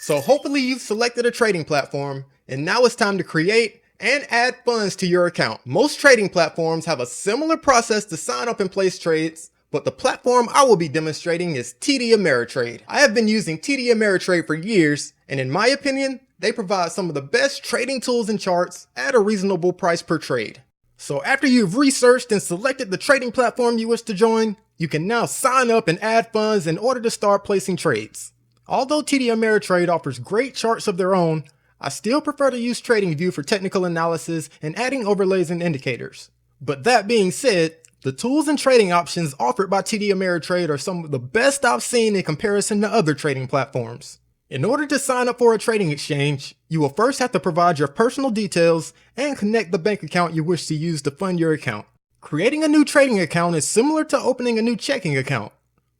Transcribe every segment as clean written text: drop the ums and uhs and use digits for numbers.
So hopefully you've selected a trading platform, and now it's time to create and add funds to your account. Most trading platforms have a similar process to sign up and place trades, but the platform I will be demonstrating is TD Ameritrade. I have been using TD Ameritrade for years, and in my opinion, they provide some of the best trading tools and charts at a reasonable price per trade. So after you've researched and selected the trading platform you wish to join, you can now sign up and add funds in order to start placing trades. Although TD Ameritrade offers great charts of their own, I still prefer to use TradingView for technical analysis and adding overlays and indicators. But that being said, the tools and trading options offered by TD Ameritrade are some of the best I've seen in comparison to other trading platforms. In order to sign up for a trading exchange, you will first have to provide your personal details and connect the bank account you wish to use to fund your account. Creating a new trading account is similar to opening a new checking account.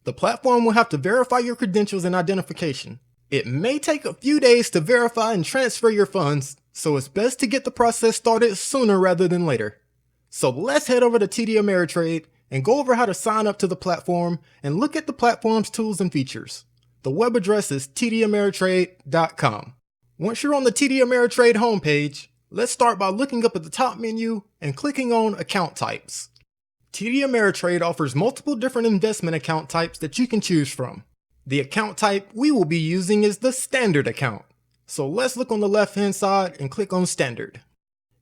The platform will have to verify your credentials and identification. It may take a few days to verify and transfer your funds, so it's best to get the process started sooner rather than later. So let's head over to TD Ameritrade and go over how to sign up to the platform and look at the platform's tools and features. The web address is tdameritrade.com. Once you're on the TD Ameritrade homepage, let's start by looking up at the top menu and clicking on Account Types. TD Ameritrade offers multiple different investment account types that you can choose from. The account type we will be using is the Standard account. So let's look on the left-hand side and click on Standard.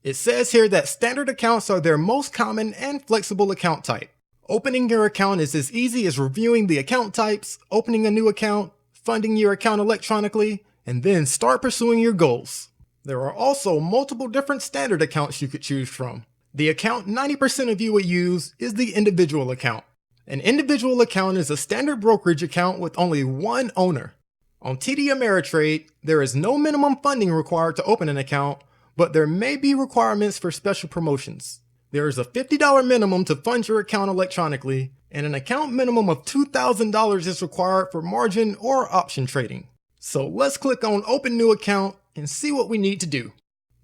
It says here that standard accounts are their most common and flexible account type. Opening your account is as easy as reviewing the account types, opening a new account, funding your account electronically, and then start pursuing your goals. There are also multiple different standard accounts you could choose from. The account 90% of you would use is the individual account. An individual account is a standard brokerage account with only one owner. On TD Ameritrade, there is no minimum funding required to open an account, but there may be requirements for special promotions. There is a $50 minimum to fund your account electronically, and an account minimum of $2,000 is required for margin or option trading. So let's click on Open New Account and see what we need to do.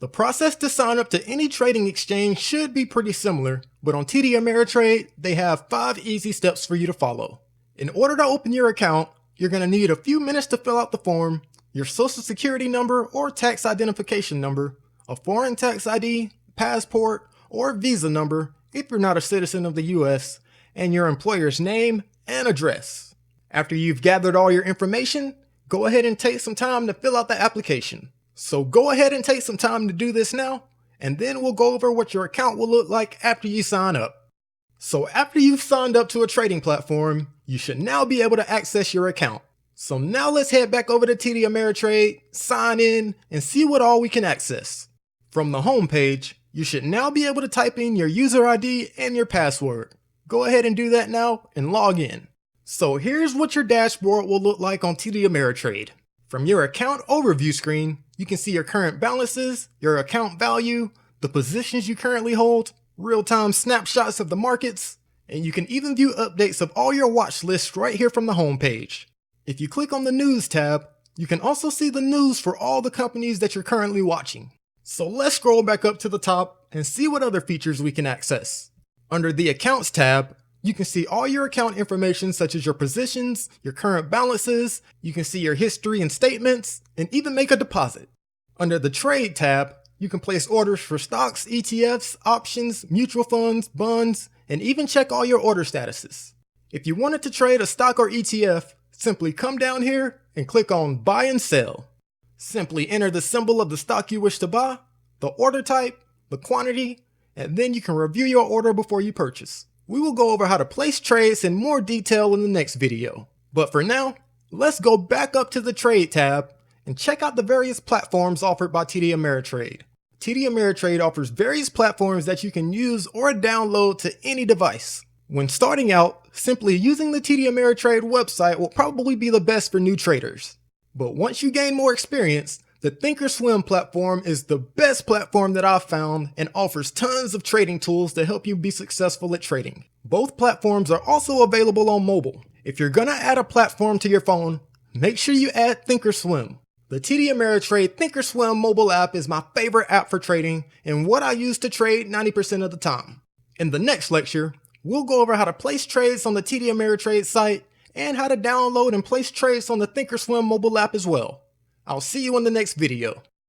The process to sign up to any trading exchange should be pretty similar, but on TD Ameritrade, they have 5 easy steps for you to follow. In order to open your account, you're going to need a few minutes to fill out the form, your social security number or tax identification number, a foreign tax ID, passport, or visa number if you're not a citizen of the US, and your employer's name and address. After you've gathered all your information, go ahead and take some time to fill out the application. So go ahead and take some time to do this now, and then we'll go over what your account will look like after you sign up. So after you've signed up to a trading platform, you should now be able to access your account. So now let's head back over to TD Ameritrade, sign in, and see what all we can access. From the home page, you should now be able to type in your user ID and your password. Go ahead and do that now and log in. So here's what your dashboard will look like on TD Ameritrade. From your account overview screen, you can see your current balances, your account value, the positions you currently hold, real-time snapshots of the markets, and you can even view updates of all your watch lists right here from the home page. If you click on the News tab, you can also see the news for all the companies that you're currently watching. So let's scroll back up to the top and see what other features we can access. Under the Accounts tab, you can see all your account information such as your positions, your current balances, you can see your history and statements, and even make a deposit. Under the Trade tab, you can place orders for stocks, ETFs, options, mutual funds, bonds, and even check all your order statuses. If you wanted to trade a stock or ETF, simply come down here and click on Buy and Sell. Simply enter the symbol of the stock you wish to buy, the order type, the quantity, and then you can review your order before you purchase. We will go over how to place trades in more detail in the next video. But for now, let's go back up to the Trade tab and check out the various platforms offered by TD Ameritrade. TD Ameritrade offers various platforms that you can use or download to any device. When starting out, simply using the TD Ameritrade website will probably be the best for new traders. But once you gain more experience, the Thinkorswim platform is the best platform that I've found and offers tons of trading tools to help you be successful at trading. Both platforms are also available on mobile. If you're gonna add a platform to your phone, make sure you add Thinkorswim. The TD Ameritrade Thinkorswim mobile app is my favorite app for trading and what I use to trade 90% of the time. In the next lecture, we'll go over how to place trades on the TD Ameritrade site and how to download and place trades on the thinkorswim mobile app as well. I'll see you in the next video.